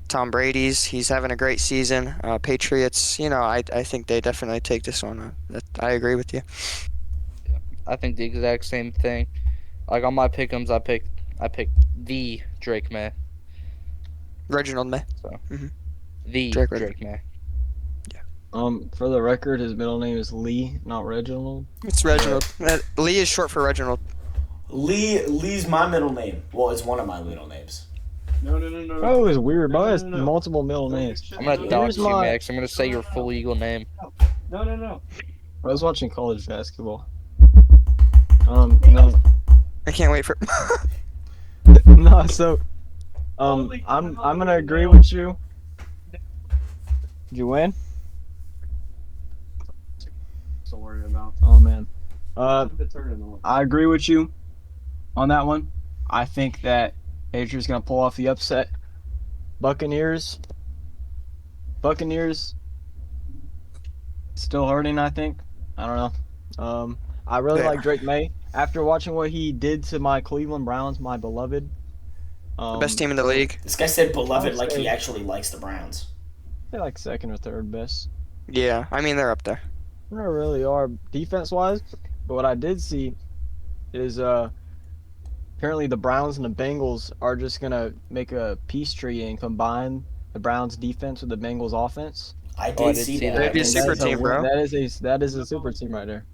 Tom Brady's. He's having a great season. Patriots, I think they definitely take this one. I agree with you. I think the exact same thing. Like on my pick'ems, I picked the Drake May. Reginald May. The Drake Drake May. For the record, his middle name is Lee, not Reginald. It's Reginald. Lee is short for Reginald. Lee's my middle name. Well, it's one of my middle names. No. Oh, it's weird. Bro has No. multiple middle names. I'm gonna Here's dox you, my- Max. I'm gonna say your full Eagle name. No. I was watching college basketball. No. I can't wait for. No, so I'm gonna agree with you. Did you win? So worried about. Oh man. I agree with you on that one. I think that Patriots gonna pull off the upset. Buccaneers. Buccaneers still hurting. I think. I don't know. I really There. like Drake May. After watching what he did to my Cleveland Browns, my beloved. The best team in the league. This guy said I beloved would like he say actually likes the Browns. they're like second or third best. Yeah, I mean they're up there. They really are defense wise. But what I did see is apparently the Browns and the Bengals are just gonna make a peace treaty and combine the Browns defense with the Bengals offense. I Oh, I did did see see that. that. They'd be a And super team, bro. that is a super team right there.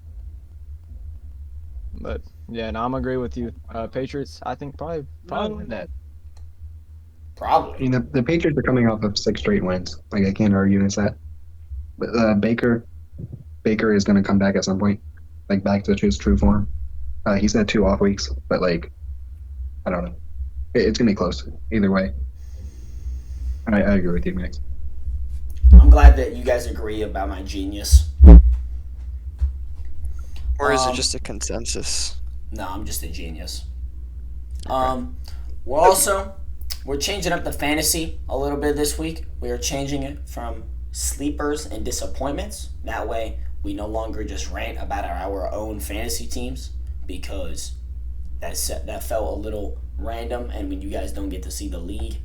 But yeah, no, I'm agree with you. Patriots, I think probably win that. I Probably. mean, the Patriots are coming off of 6 straight wins. Like I can't argue against that. But Baker is going to come back at some point, like back to his true form. He's had 2 off weeks, but like I don't know. It's going to be close either way. I agree with you, Max. I'm glad that you guys agree about my genius. Or is it Um, just a consensus? No, I'm just a genius. We're changing up the fantasy a little bit this week. We are changing it from sleepers and disappointments. That way, we no longer just rant about our own fantasy teams because that felt a little random. And when you guys don't get to see the league,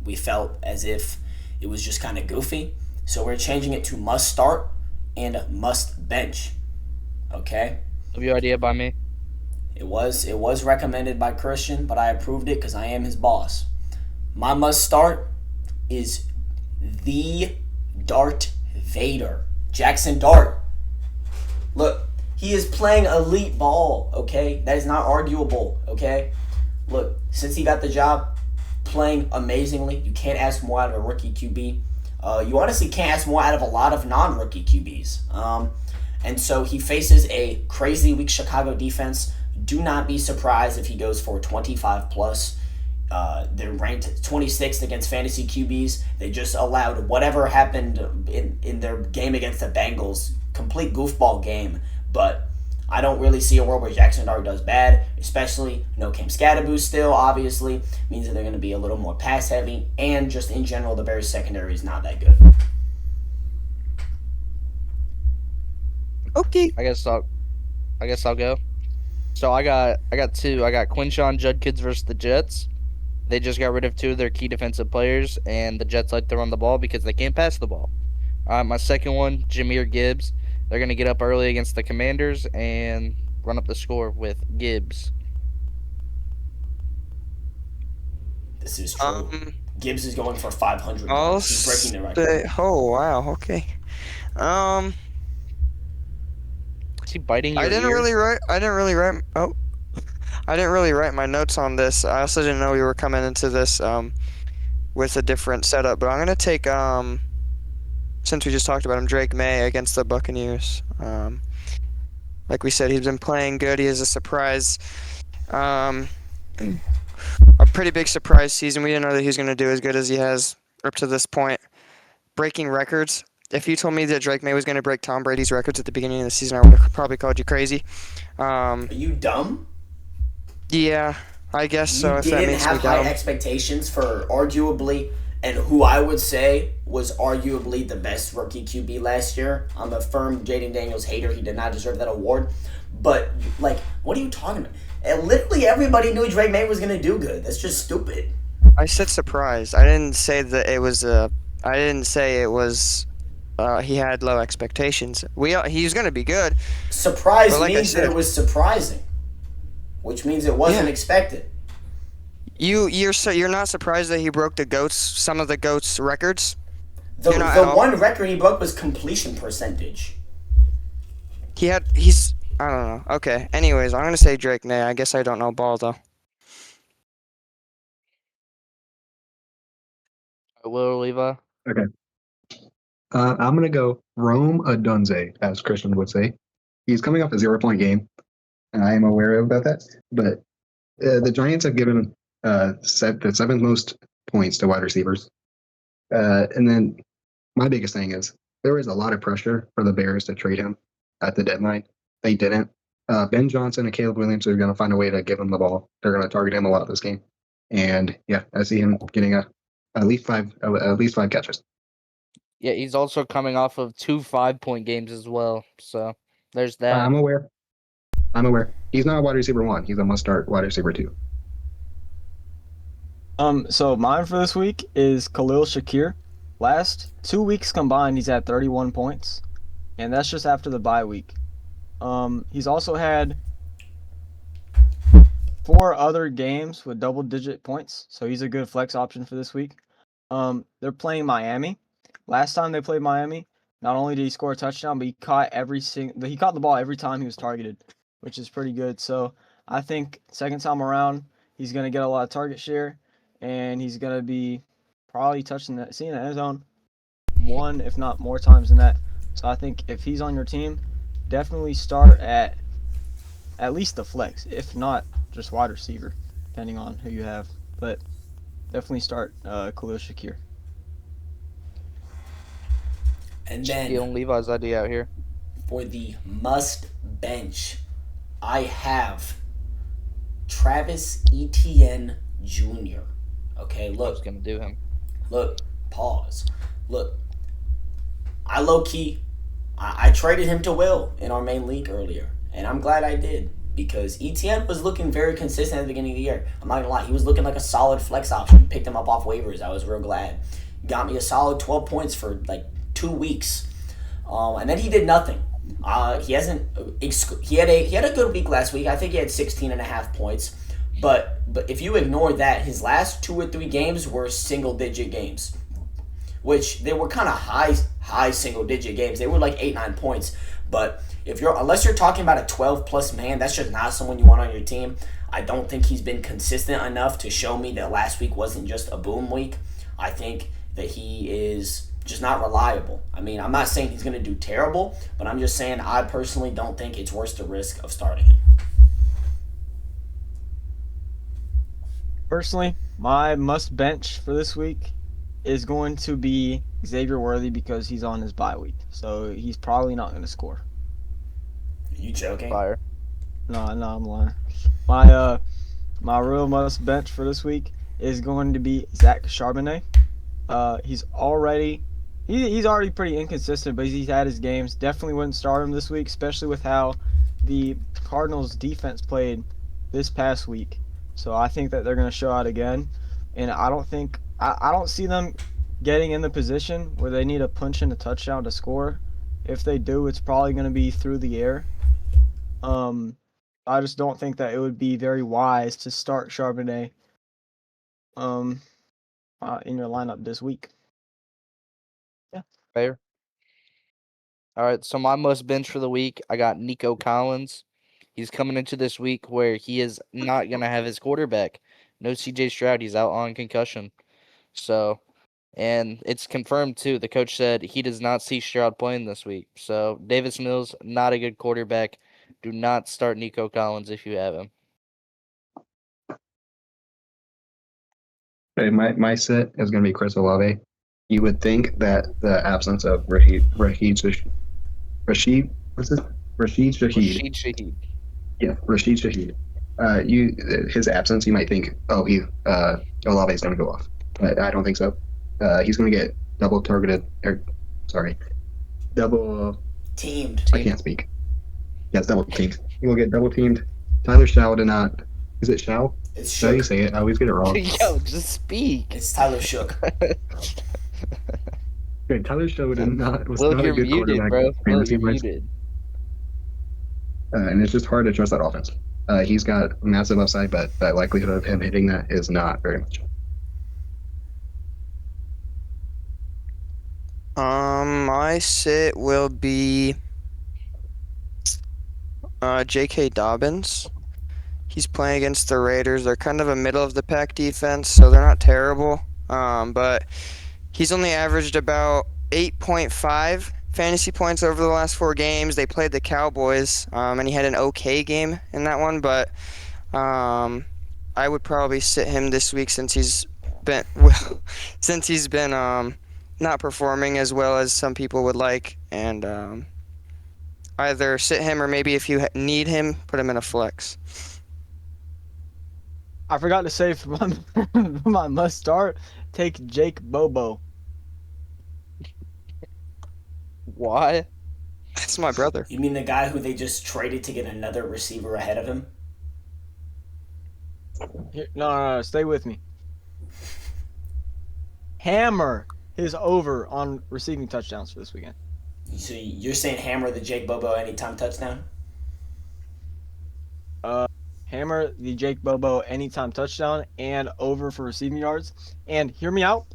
we felt as if it was just kind of goofy. So we're changing it to must start and must bench. Okay. Love your idea by me. It was recommended by Christian, but I approved it because I am his boss. My must start is the Dart Vader, Jackson Dart. Look, he is playing elite ball. Okay, that is not arguable. Okay, look, since he got the job, playing amazingly. You can't ask more out of a rookie QB. You honestly can't ask more out of a lot of non-rookie QBs. And so he faces a crazy weak Chicago defense. Do not be surprised if he goes for 25 plus. They're ranked 26th against fantasy QBs. They just allowed whatever happened in their game against the Bengals, complete goofball game. But I don't really see a world where Jackson Dart does bad, especially no Cam Scatterboo still, obviously. Means that they're going to be a little more pass heavy. And just in general, the Bears secondary is not that good. Okay. I guess I'll go. So I got two. I got Quinshawn Judkins versus the Jets. They just got rid of 2 of their key defensive players, and the Jets like to run the ball because they can't pass the ball. My second one, Jameer Gibbs. They're gonna get up early against the Commanders and run up the score with Gibbs. This is true. Gibbs is going for 500 I'll yards. He's breaking the record. say, oh wow, okay. Is he biting your I didn't ear? really write. Oh, I didn't really write my notes on this. I also didn't know we were coming into this with a different setup. But I'm gonna take since we just talked about him, Drake May against the Buccaneers. Like we said, he's been playing good. He is a surprise. A pretty big surprise season. We didn't know that he was gonna do as good as he has up to this point. Breaking records. If you told me that Drake May was going to break Tom Brady's records at the beginning of the season, I would have probably called you crazy. Are you dumb? Yeah, I guess so. You If that didn't makes have me high dumb. expectations for arguably, and who I would say was arguably the best rookie QB last year. I'm a firm Jaden Daniels hater. He did not deserve that award. But, like, what are you talking about? And literally everybody knew Drake May was going to do good. That's just stupid. I said surprised. I didn't say that it was I didn't say it was. He had low expectations. He's going to be good. Surprise But like I means that said- it was surprising, which means it wasn't Yeah. expected. You're not surprised that he broke some of the goats records. The You're not at all. one record he broke was completion percentage. He's I don't know. Okay. Anyways, I'm gonna say Drake May. I guess I don't know ball though. Will Levi. I'm gonna go Rome Odunze, as Christian would say. He's coming off a 0 point game. and I am aware about that. But the Giants have given the seventh most points to wide receivers. And then my biggest thing is there was a lot of pressure for the Bears to trade him at the deadline. They didn't. Ben Johnson and Caleb Williams are going to find a way to give him the ball. They're going to target him a lot this game. And yeah, I see him getting at least five catches. Yeah, he's also coming off of 2 5-point games as well. So there's that. I'm aware. He's not a wide receiver 1. He's a must-start wide receiver 2. So mine for this week is Khalil Shakir. Last 2 weeks combined, he's at 31 points, and that's just after the bye week. He's also had 4 other games with double-digit points, so he's a good flex option for this week. They're playing Miami. Last time they played Miami, not only did he score a touchdown, but he caught the ball every time he was targeted, which is pretty good. So I think second time around, he's going to get a lot of target share, and he's going to be probably seeing the end zone 1, if not more times than that. So I think if he's on your team, definitely start at least the flex, if not just wide receiver, depending on who you have. But definitely start Khalil Shakir. And then Stealing Levi's idea out here. for the must bench, I have Travis Etienne Jr. Okay, I was look, gonna do him. pause. Look, I low-key, I traded him to Will in our main league earlier, and I'm glad I did because Etienne was looking very consistent at the beginning of the year. I'm not gonna lie, he was looking like a solid flex option. Picked him up off waivers. I was real glad. Got me a solid 12 points for like 2 weeks, and then he did nothing. He hasn't. He had a good week last week. I think he had 16.5 points. But if you ignore that, his last 2 or 3 games were single-digit games, which they were kind of high single-digit games. They were like 8-9 points. But unless you're talking about a 12-plus man, that's just not someone you want on your team. I don't think he's been consistent enough to show me that last week wasn't just a boom week. I think that he is just not reliable. I mean, I'm not saying he's going to do terrible, but I'm just saying I personally don't think it's worth the risk of starting him. Personally, my must bench for this week is going to be Xavier Worthy because he's on his bye week. So he's probably not going to score. Are you joking? Fire. No, I'm lying. My real must bench for this week is going to be Zach Charbonnet. He's already pretty inconsistent, but he's had his games. Definitely wouldn't start him this week, especially with how the Cardinals defense played this past week. So I think that they're going to show out again, and I don't see them getting in the position where they need to punch in a touchdown to score. If they do, it's probably going to be through the air. I just don't think that it would be very wise to start Charbonnet in your lineup this week. Fair. All right, so my must bench for the week, I got Nico Collins. He's coming into this week where he is not going to have his quarterback. No CJ Stroud. He's out on concussion. So, and it's confirmed too. The coach said he does not see Stroud playing this week. So, Davis Mills, not a good quarterback. Do not start Nico Collins if you have him. Okay, my set is going to be Chris Olave. You would think that the absence of Rashid Shaheed. Rashid Shaheed. Yeah, Rashid Shaheed. His absence, you might think, Olave's going to go off, but I don't think so. He's going to get double Teamed. I can't speak. Yes, double teamed. He will get double teamed. Tyler Shaw did not. Is it Shaw? It's How do you Shook. say it? I always get it wrong. Yo, just speak. It's Tyler Shook. Okay, Tyler Shaw was not Will, a you're good muted, quarterback. bro. Will, fantasy you're wise. muted. And it's just hard to trust that offense. He's got massive upside, but that likelihood of him hitting that is not very much. My sit will be J.K. Dobbins. He's playing against the Raiders. They're kind of a middle of the pack defense, so they're not terrible. But he's only averaged about 8.5 fantasy points over the last 4 games. They played the Cowboys, and he had an okay game in that one, but I would probably sit him this week since he's been not performing as well as some people would like, and either sit him or maybe if you need him, put him in a flex. I forgot to say for my must start, take Jake Bobo. Why? That's my brother. You mean the guy who they just traded to get another receiver ahead of him? Here, no, stay with me. Hammer his over on receiving touchdowns for this weekend. So you're saying hammer the Jake Bobo anytime touchdown? Hammer the Jake Bobo anytime touchdown and over for receiving yards. And hear me out.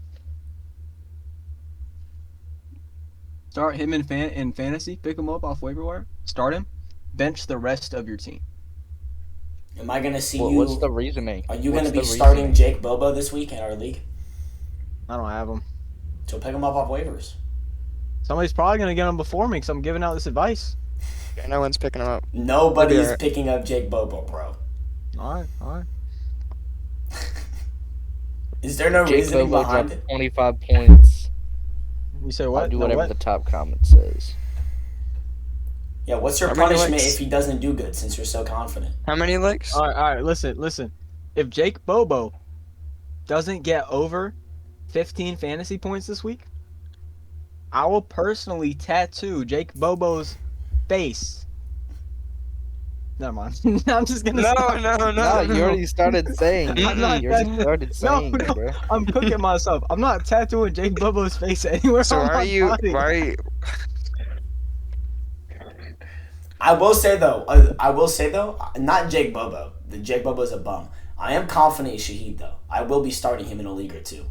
Start him in fantasy. Pick him up off waiver wire. Start him. Bench the rest of your team. Am I gonna see What's you? the reasoning? Are you What's gonna be the starting reasoning? Jake Bobo this week in our league? I don't have him. So pick him up off waivers. Somebody's probably gonna get him before me because I'm giving out this advice. Yeah, no one's picking him up. Nobody's alright. picking up Jake Bobo, bro. All right. Is there no Jake reasoning Bobo behind dropped it? 25 points. You say what? I'll do No, whatever what? the top comment says. Yeah, what's your How many punishment likes? if he doesn't do good since you're so confident? How many likes? All right. Listen. If Jake Bobo doesn't get over 15 fantasy points this week, I will personally tattoo Jake Bobo's face. Never mind. I'm just gonna stop. No, you already started saying it. I'm not You already tattoo- started saying it, bro. I'm cooking myself. I'm not tattooing Jake Bobo's face anywhere So on why my are you? body. Why are you? I will say though, not Jake Bobo. The Jake Bobo's a bum. I am confident in Shaheed though. I will be starting him in a league or two.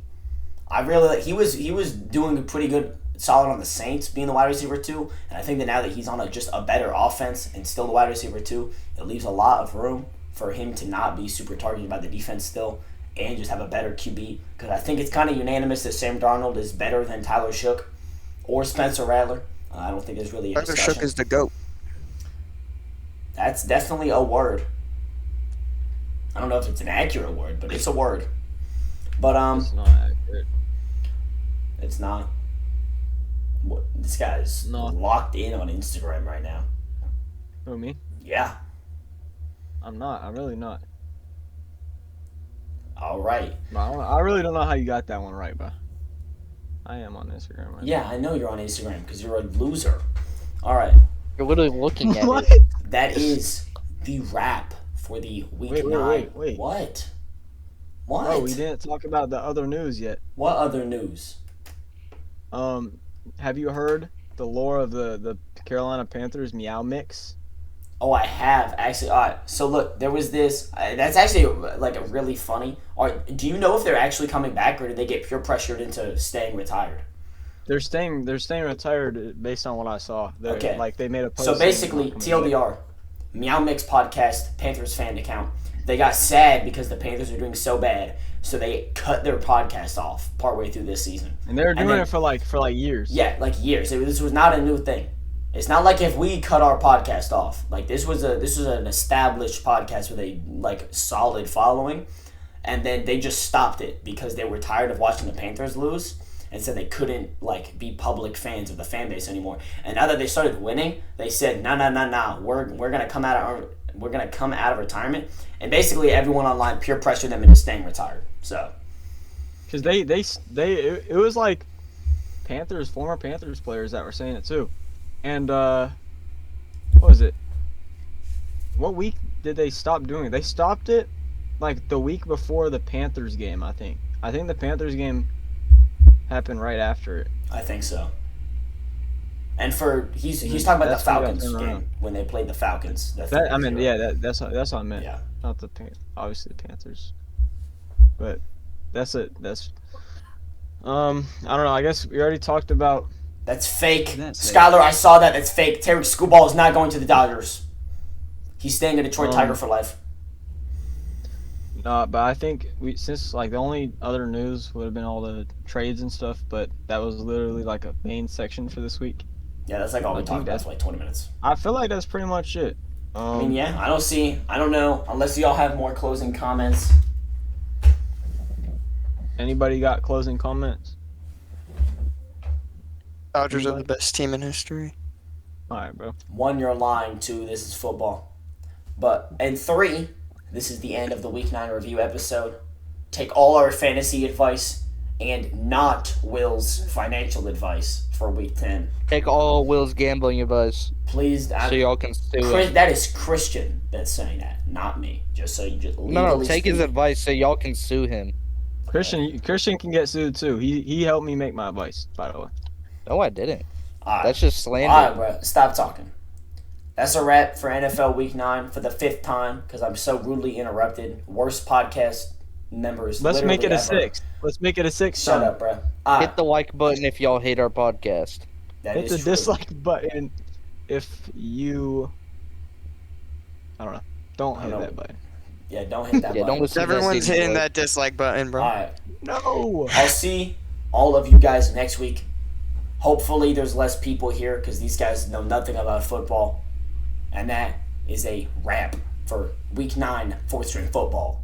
I really like. He was doing pretty good, solid on the Saints, being the wide receiver too. And I think that now that he's on just a better offense and still the wide receiver too, it leaves a lot of room for him to not be super targeted by the defense still, and just have a better QB. Because I think it's kind of unanimous that Sam Darnold is better than Tyler Shook or Spencer Rattler. I don't think there's really a Arthur discussion. Shook is the GOAT. That's definitely a word. I don't know if it's an accurate word, but it's a word. But It's not accurate. it's not. What, this guy's No. locked in on Instagram right now. Who, me? Yeah. I'm not. I'm really not. All right. No, I really don't know how you got that one right, but I am on Instagram right Yeah, I know you're on Instagram because you're a loser. All right. You're literally looking at What? it. That is the wrap for the week 9. Wait. What? What? Bro, we didn't talk about the other news yet. What other news? Have you heard the lore of the Carolina Panthers Meow Mix? Oh, I have actually. All right. So look, there was this. That's actually like a really funny. Do you know if they're actually coming back, or did they get peer pressured into staying retired? They're staying retired based on what I saw. Okay. Like they made a post. So saying basically, they're not coming back. TLDR, Meow Mix podcast, Panthers fan account. They got sad because the Panthers are doing so bad, so they cut their podcast off partway through this season. And they're doing then- it for like years. Yeah, like years. This was not a new thing. It's not like if we cut our podcast off. Like this was an established podcast with a like solid following, and then they just stopped it because they were tired of watching the Panthers lose, and said they couldn't like be public fans of the fan base anymore. And now that they started winning, they said no, we're gonna come out of retirement, and basically everyone online peer pressured them into staying retired. So Because it was like former Panthers players that were saying it too. And what was it? What week did they stop doing it? They stopped it like the week before the Panthers game, I think. I think the Panthers game happened right after it. I think so. And he's talking about the That's when it got Falcons turned game around. when they played the Falcons. That's That's what I meant. Yeah. Not obviously the Panthers. But that's it. I don't know. I guess we already talked about. That's fake. That's Skylar, I saw that. That's fake. Terry Scooball is not going to the Dodgers. He's staying a Detroit Tiger for life. But I think since like the only other news would have been all the trades and stuff, but that was literally like a main section for this week. Yeah, that's like all we I talked think about for like 20 minutes. I feel like that's pretty much it. I mean, yeah, I don't know, unless y'all have more closing comments. Anybody got closing comments? Dodgers are the Anybody? best team in history. All right, bro. 1, you're lying. 2, this is football. And 3, this is the end of the Week 9 review episode. Take all our fantasy advice and not Will's financial advice for Week 10. Take all Will's gambling advice Please, so y'all can sue him. that is Christian that's saying that, not me. Just so you just legally No, take his speaking. advice so y'all can sue him. Christian can get sued too. He helped me make my advice, by the way. No, I didn't. All right. That's just slander. All right, bro. Stop talking. That's a wrap for NFL Week 9 for the 5th time because I'm so rudely interrupted. Worst podcast members. Let's make it a ever. 6. Let's make it a 6. Shut up, bro. All right. Hit the like button if y'all hate our podcast. That Hit is the true. dislike button if you. I don't know. Don't hit that button. Yeah, don't hit that Yeah, button. don't listen to that Everyone's Stevie hitting boy. that dislike button, bro. All right. No. I'll see all of you guys next week. Hopefully, there's less people here because these guys know nothing about football. And that is a wrap for Week 9 4th String Football.